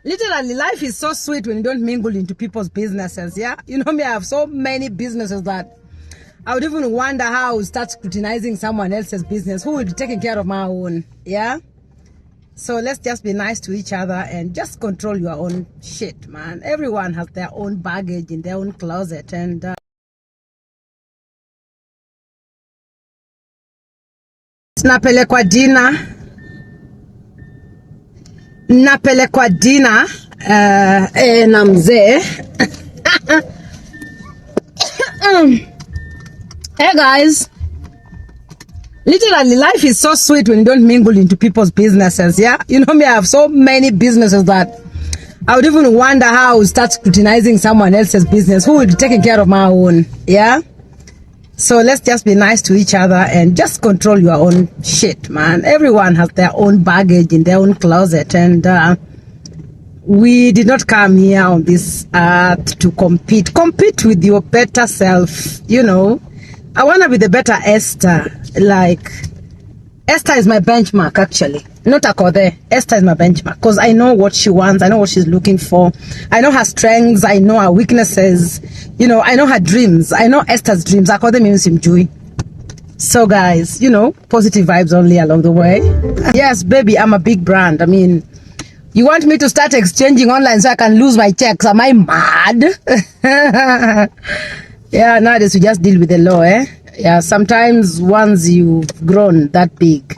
Literally, life is so sweet when you don't mingle into people's businesses, yeah? You know me, I have so many businesses that I would even wonder how I would start scrutinizing someone else's business. Who will be taking care of my own, yeah? So let's just be nice to each other and just control your own shit, man. Everyone has their own baggage in their own closet, and napelekwa dina na mzee. Hey guys, literally life is so sweet when you don't mingle into people's businesses, yeah? You know me, I have so many businesses that I would even wonder how I would start scrutinizing someone else's business. Who will be taking care of my own, yeah? So let's just be nice to each other and just control your own shit, man. Everyone has their own baggage in their own closet, and we did not come here on this earth to compete. Compete with your better self, you know. I want to be the better Esther. Like, Esther is my benchmark, actually. Not Akothee'S. Esther is my benchmark because I know what she wants. I know what she's looking for. I know her strengths. I know her weaknesses. You know, I know her dreams. I know Esther's dreams. Akothee'S means simjui. So guys, you know, positive vibes only along the way. Yes, baby, I'm a big brand. I mean, you want me to start exchanging online so I can lose my checks? Am I mad? Yeah, nowadays we just deal with the law, eh? Yeah, sometimes once you've grown that big.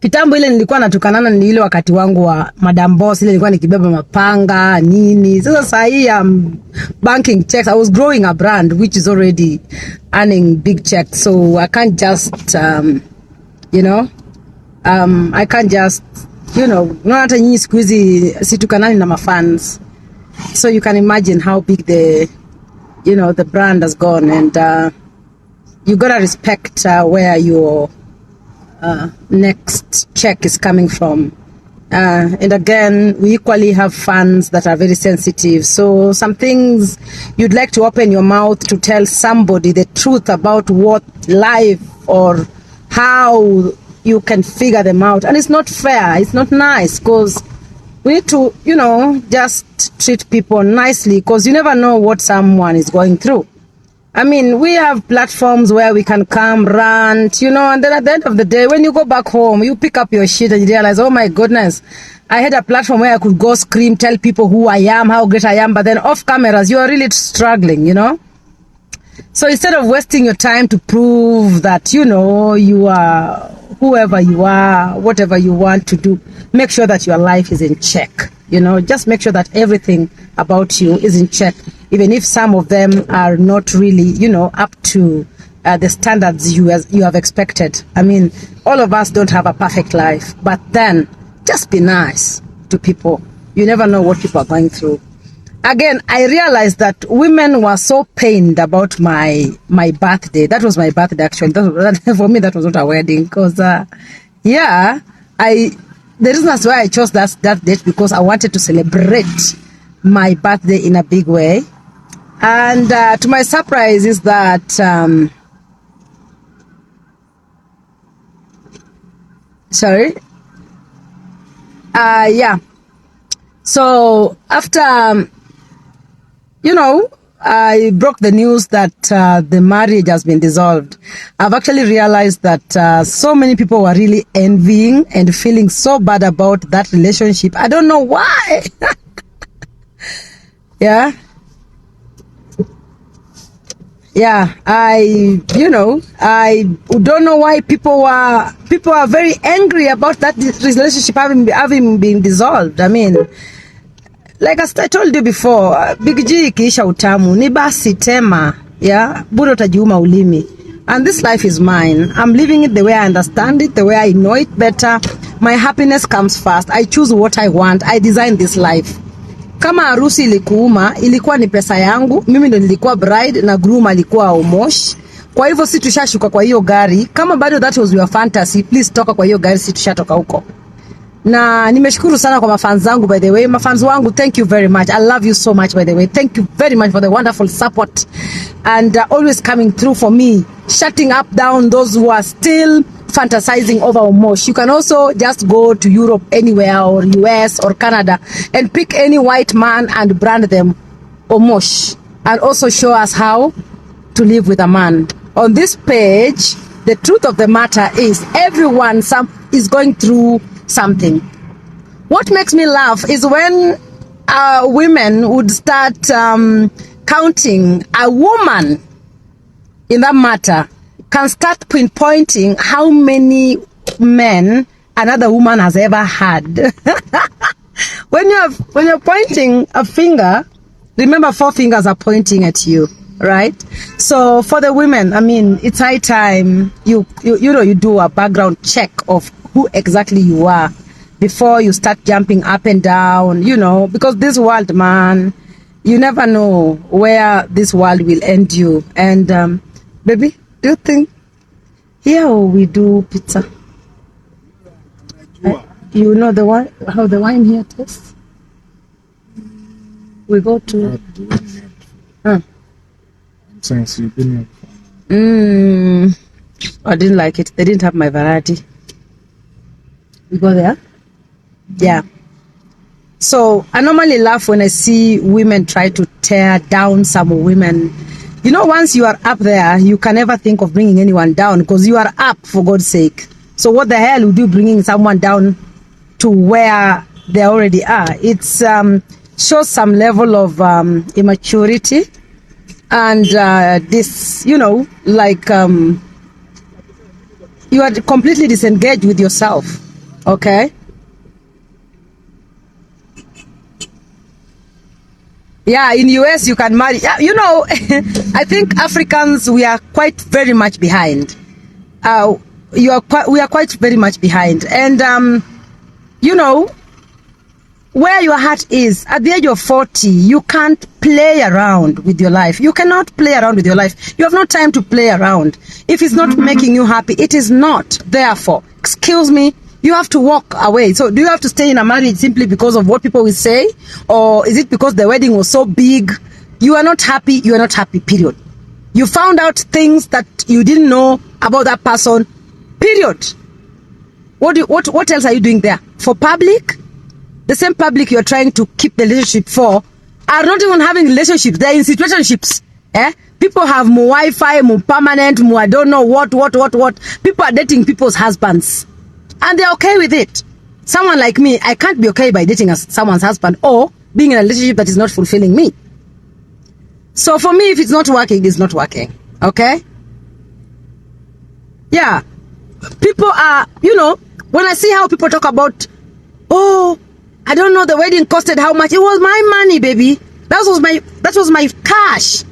Kitambo ile nilikuwa natukanana ni ile wakati wangu wa Madam Boss, ile nilikuwa nikibeba mapanga, nini. Sasa saa hii banking checks. I was growing a brand which is already earning big checks. So I can't just, you know, I can't just, you know, not hata nyinyi siku hizi situkanani na mafans. So you can imagine how big the, you know, the brand has gone, and you gotta respect where your next check is coming from. And again, we equally have fans that are very sensitive. So some things you'd like to open your mouth to tell somebody the truth about what life or how you can figure them out. And it's not fair. It's not nice, because we need to, you know, just treat people nicely, because you never know what someone is going through. I mean, we have platforms where we can come, rant, you know, and then at the end of the day, when you go back home, you pick up your shit and you realize, oh my goodness, I had a platform where I could go scream, tell people who I am, how great I am, but then off cameras, you are really struggling, you know? So instead of wasting your time to prove that, you know, you are whoever you are, whatever you want to do, make sure that your life is in check. You know, just make sure that everything about you is in check, even if some of them are not really, you know, up to the standards you have expected. I mean, all of us don't have a perfect life, but then just be nice to people. You never know what people are going through. Again, I realized that women were so pained about my birthday. That was my birthday, actually. For me, that was not a wedding, because, yeah, the reason that's why I chose that date, because I wanted to celebrate my birthday in a big way. And to my surprise is that, yeah. So after, you know, I broke the news that the marriage has been dissolved, I've actually realized that so many people were really envying and feeling so bad about that relationship. I don't know why. Yeah. Yeah, I don't know why people are very angry about that relationship having been dissolved. I mean, like as I told you before, Big G ikiisha utamu ni basi tema, yeah, bado utajiuma ulimi. And this life is mine. I'm living it the way I understand it, the way I know it better. My happiness comes first. I choose what I want. I design this life. Kama harusi ilikuuma, ilikuwa ni pesa yangu, mimi ndo nilikuwa bride na groom alikuwa omosh. Kwa hivyo si tushashuka kwa hiyo gari. Kama bado that was your fantasy, please toka kwa hiyo gari, si tushatoka huko. Na nimeshukuru sana kwa mafans zangu, by the way. Mafans wangu, thank you very much. I love you so much, by the way. Thank you very much for the wonderful support and always coming through for me, shutting up down those who are still fantasizing over Omosh. You can also just go to Europe anywhere, or US or Canada, and pick any white man and brand them Omosh, and also show us how to live with a man. On this page, the truth of the matter is everyone is going through something. What makes me laugh is when women would start counting. A woman in that matter can start pinpointing how many men another woman has ever had. When you're pointing a finger, remember 4 fingers are pointing at you, right? So for the women, I mean, it's high time you do a background check of who exactly you are before you start jumping up and down, because this world, man, you never know where this world will end you. And baby, do you think here we do pizza? You know how the wine here tastes? We go to Since you've been here. I didn't like it. They didn't have my variety. We go there? Yeah. So I normally laugh when I see women try to tear down some women. Once you are up there, you can never think of bringing anyone down because you are up, for God's sake. So what the hell would you bringing someone down to where they already are? It's shows some level of immaturity and this, you are completely disengaged with yourself. Okay? Yeah, in US you can marry. I think Africans, we are quite very much behind. We are quite very much behind. And where your heart is, at the age of 40, you can't play around with your life. You cannot play around with your life. You have no time to play around. If it's not making you happy, it is not. Therefore, excuse me, you have to walk away. So do you have to stay in a marriage simply because of what people will say? Or is it because the wedding was so big? You are not happy, you are not happy, period. You found out things that you didn't know about that person, period. What else are you doing there? For public? The same public you're trying to keep the relationship for are not even having relationships. They're in situationships. People have more Wi-Fi, more permanent, more I don't know what. People are dating people's husbands. And they're okay with it. Someone like me, I can't be okay by dating someone's husband or being in a relationship that is not fulfilling me. So for me, if it's not working, it's not working. Okay? Yeah. People are, when I see how people talk about, I don't know, the wedding costed how much. It was my money, baby. That was my cash.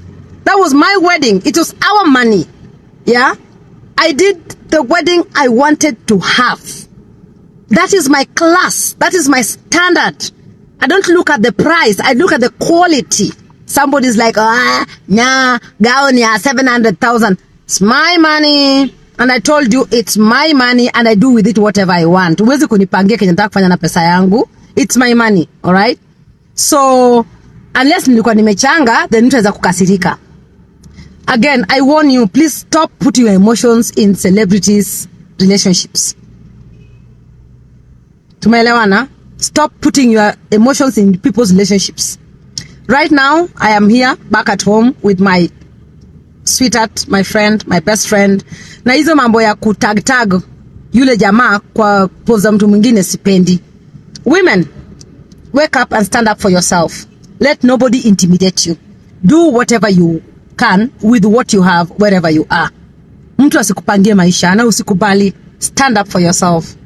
That was my wedding. It was our money. Yeah? I did the wedding I wanted to have. That is my class. That is my standard. I don't look at the price. I look at the quality. Somebody's like, gown, 700,000. It's my money. And I told you, it's my money and I do with it whatever I want. Huwezi kunipangia kenye nataka kufanya na pesa yangu. It's my money. Alright? So, unless nilikuwa nimechanga, then nitaweza kukasirika. Again, I warn you, please stop putting your emotions in celebrities' relationships. Tumeelewana? Stop putting your emotions in people's relationships. Right now, I am here back at home with my sweetheart, my friend, my best friend. Na hizo mambo ya kutag yule jamaa kwa poza mtu mwingine sipendi. Women, wake up and stand up for yourself. Let nobody intimidate you. Do whatever you can with what you have wherever you are. Mtu asikupangie maisha na usikubali. Stand up for yourself.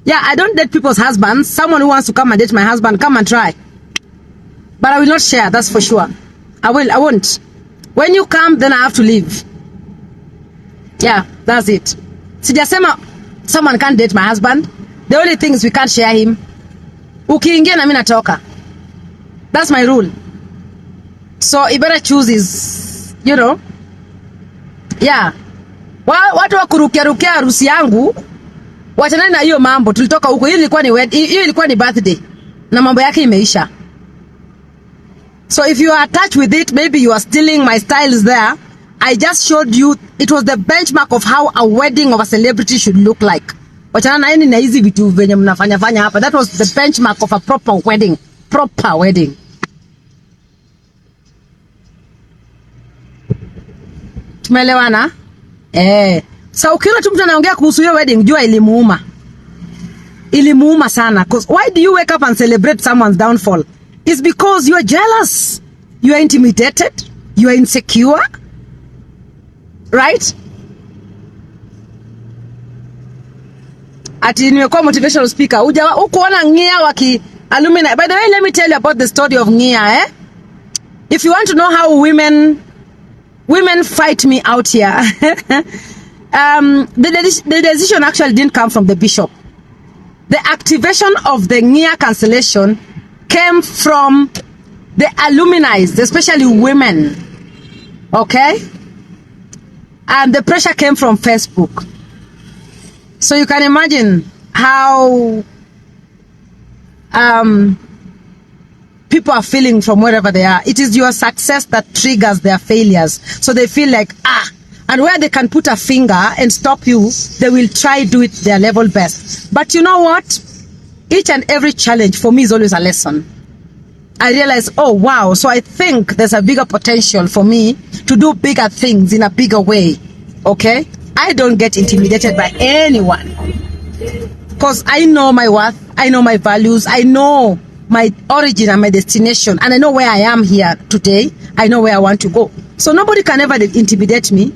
Yeah, I don't date people's husbands. Someone who wants to come and date my husband, come and try. But I will not share, that's for sure. I won't. When you come, then I have to leave. Yeah, that's it. Sijasema someone can't date my husband. The only thing is we can't share him. Ukiingia na mimi natoka. That's my rule. So you better choose is, Yeah. Watu wa kurukia harusi yangu, Wachana na hiyo mambo, tulitoka huko. Hiyo ilikuwa ni birthday na mambo yake imeisha. So if you are attached with it, maybe you are stealing my styles there. I just showed you, it was the benchmark of how a wedding of a celebrity should look like. Wachana na na hizi vitu venye mnafanya hapa. That was the benchmark of a proper wedding. Proper wedding. Tumeelewana? So ukiona tu mtu anaongea kuhusu hiyo wedding, jua ilimuuma. Ilimuuma sana. Because why do you wake up and celebrate someone's downfall? It's because you are jealous. You are intimidated. You are insecure. Right? Ati nimekuwa motivational speaker. Ukuona Ngia waki alumni. By the way, let me tell you about the story of Ngia, If you want to know how women fight me out here. The decision actually didn't come from the bishop. The activation of the Ngia cancellation came from the alumni, especially women. Okay? And the pressure came from Facebook. So you can imagine how people are feeling from wherever they are. It is your success that triggers their failures. So they feel like, and where they can put a finger and stop you, they will try do it their level best. But you know what? Each and every challenge for me is always a lesson. I realize, oh wow, so I think there's a bigger potential for me to do bigger things in a bigger way. Okay? I don't get intimidated by anyone. Because I know my worth, I know my values, I know my origin and my destination, and I know where I am here today. I know where I want to go. So nobody can ever intimidate me.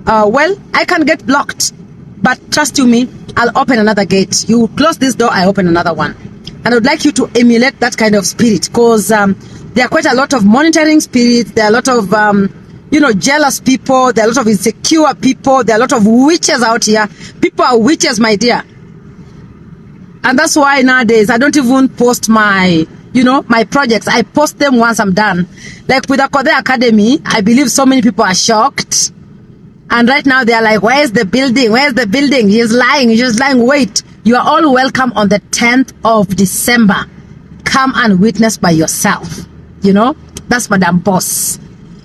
Well, I can get blocked, but trust you me, I'll open another gate. You close this door, I open another one. And I would like you to emulate that kind of spirit, because there are quite a lot of monitoring spirits. There are a lot of jealous people. There are a lot of insecure people. There are a lot of witches out here. People are witches, my dear. And that's why nowadays I don't even post my projects. I post them once I'm done. Like with Akothee'S Academy, I believe so many people are shocked. And right now they are like, where's the building? Where's the building? He's lying. He's just lying. Wait, you are all welcome on the 10th of December. Come and witness by yourself. That's Madam Boss.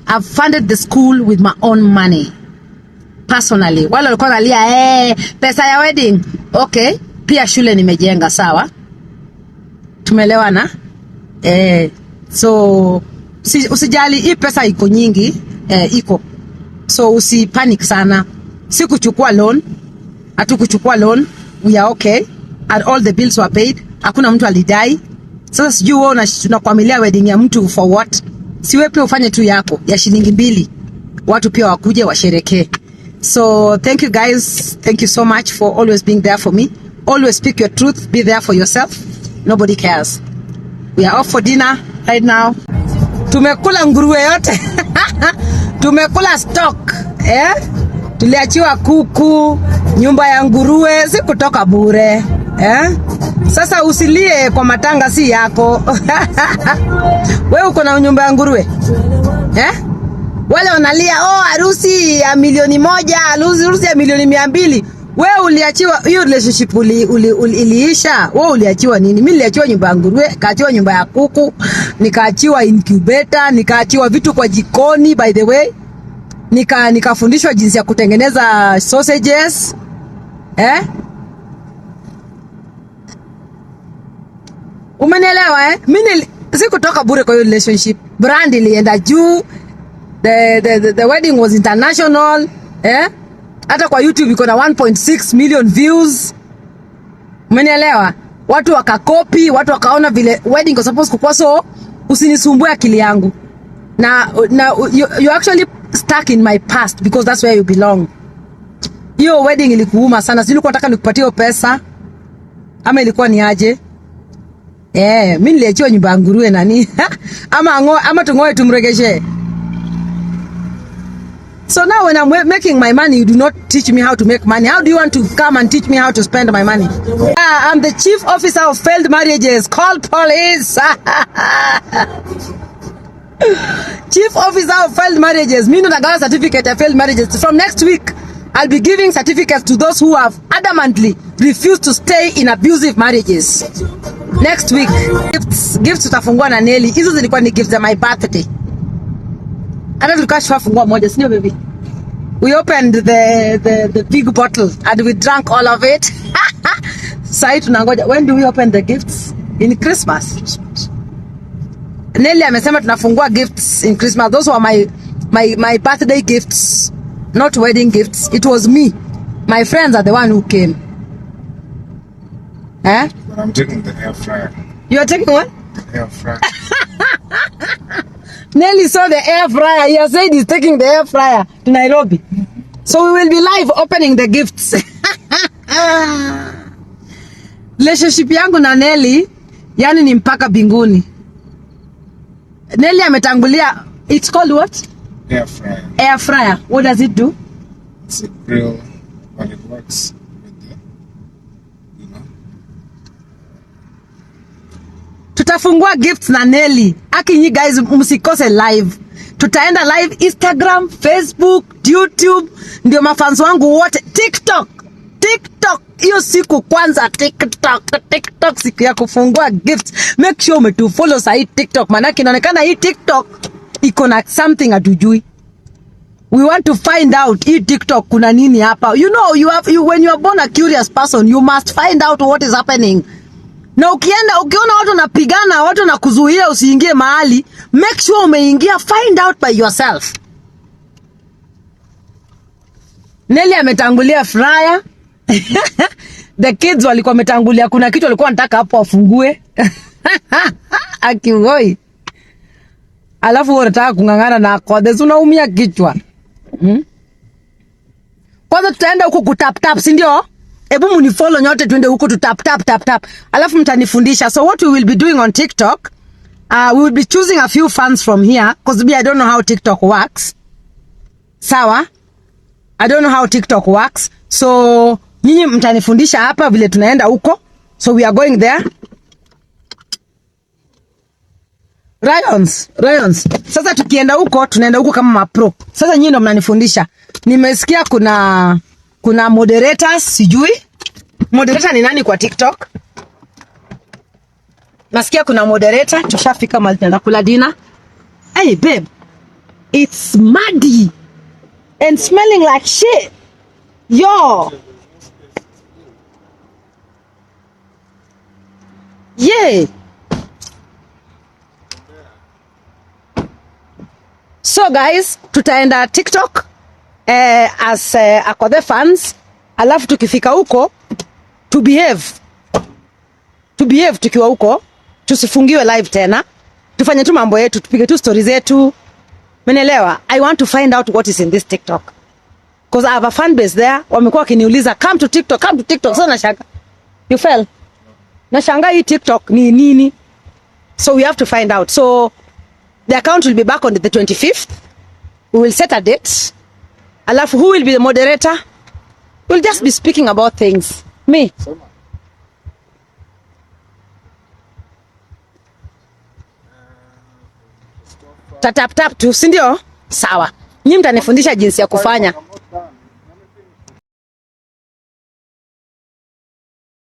I've funded the school with my own money. Personally. Wale walikuwa nalia, pesa ya wedding. Okay. Pia shule nimejenga, sawa? Tumeelewana? So usijali, hii pesa iko nyingi, iko. So usipanic sana. Sikuchukua loan, hatukuchukua loan. We are okay. And all the bills were paid. Hakuna mtu alidai. Sasa sijui wewe unakwamilia wedding ya mtu for what? Si wewe pia ufanye tu yako ya shilingi 2. Watu pia wakuje washerekee. So thank you guys. Thank you so much for always being there for me. Always speak your truth. Be there for yourself. Nobody cares. We are off for dinner right now. Tumekula nguruwe yote. Tumekula stock. Tuliachiwa kuku, nyumba ya nguruwe, si kutoka bure. Sasa usilie kwa matanga si yako. Wewe uko na nyumba ya nguruwe? Wale wanalia, harusi ya 1,000,000, harusi ya 200,000. Wewe uliachiwa hiyo relationship iliisha. Wewe uliachiwa nini? Mimi niliachiwa nyumba ya nguruwe, kaachiwa nyumba ya kuku, nikaachiwa incubator, nikaachiwa vitu kwa jikoni by the way. Nikafundishwa jinsi ya kutengeneza sausages. Umenielewa Mimi sikutoka bure kwa hiyo relationship. Brand ilienda juu. The wedding was international. Hata kwa YouTube iko na 1.6 million views. Umenielewa? Watu wakakopi, watu wakaona vile wedding was supposed kuwa, so usinisumbue akili yangu. Na you actually stuck in my past because that's where you belong. Hiyo wedding ilikuuma sana. Sisi nilikuwa nataka nikupatie pesa. Ama ilikuwa ni aje? Mimi niliachiwa nyumba ya nguruwe nani? ama tungoe tumregeshe. So now when I'm making my money, you do not teach me how to make money. How do you want to come and teach me how to spend my money? I'm the chief officer of failed marriages. Call police. Chief officer of failed marriages. Mimi ndo nagawa certificate ya failed marriages. From next week, I'll be giving certificates to those who have adamantly refused to stay in abusive marriages. Next week, gifts tutafungua na Nelly. Hizo zilikuwa ni gifts za my birthday. Ana tulikuwa shafungua moja, sio baby? We opened the big bottle and we drank all of it. Sasa tunangoja, when do we open the gifts? In Christmas. Nelly amesema tunafungua gifts in Christmas. Those were my birthday gifts, not wedding gifts. It was me. My friends are the one who came. Eh? But I'm taking the air fryer. You are taking what? The air fryer. Nelly saw the air fryer. He has said he's taking the air fryer to Nairobi. So we will be live opening the gifts. Relationship yangu na Nelly, yani ni mpaka binguni. Nelly ametangulia. It's called what? Air fryer. Air fryer. What does it do? It's a grill, but it works with the, you know. Tutafungua gifts na Nelly. Aki you guys msikose live. Tutaenda live Instagram, Facebook, YouTube. Ndio mafans wangu wote. TikTok. Hiyo siku kwanza TikTok siku ya kufungua gifts. Make sure umetufollow sahi TikTok. Manake inaonekana hii TikTok iko na something atujui. We want to find out hii TikTok kuna nini hapa. You know, when you are born a curious person, you must find out what is happening. Na ukiona watu wanapigana, watu wanakuzuia usiingie mahali, make sure umeingia, find out by yourself. Nelly ametangulia fryer. The kids walikuwa wametangulia, kuna kitu walikuwa wanataka hapo wafungue. Akiwoi. Alafu wanataka kungangana na Akothee'S, unaumia kichwa. Kwanza tutaenda huko kutap, si ndio? Hebu munifollow nyote tuende huko tap. Alafu mtanifundisha. So what we will be doing on TikTok, we will be choosing a few fans from here because I don't know how TikTok works. Sawa? I don't know how TikTok works. So nyinyi mtanifundisha hapa vile tunaenda huko. So we are going there. Ryans. Sasa tukienda huko, tunaenda huko kama mapro. Sasa nyinyi ndo mnanifundisha. Nimesikia kuna moderators, sijui. Moderator ni nani kwa TikTok? Nasikia kuna moderator, tushafika mahali tunaenda kula dinner. Hey babe, it's muddy and smelling like shit. Yo. Yeah. So guys, tutaenda TikTok as Akothee'S fans. Alafu tukifika huko to behave tukiwa huko, tusifungiwe live tena, tufanye tu mambo yetu, tupige tu stories zetu. Menelewa? I want to find out what is in this TikTok because I have a fan base there. Wamekuwa wakiniuliza come to TikTok. So nashanga. You fell? Nashanga hii TikTok ni nini? So we have to find out. So the account will be back on the 25th. We will set a date. Alafu who will be the moderator? We'll just be speaking about things. Me. Tap tu, si ndio? Sawa. Nyinyi mtanifundisha jinsi ya kufanya.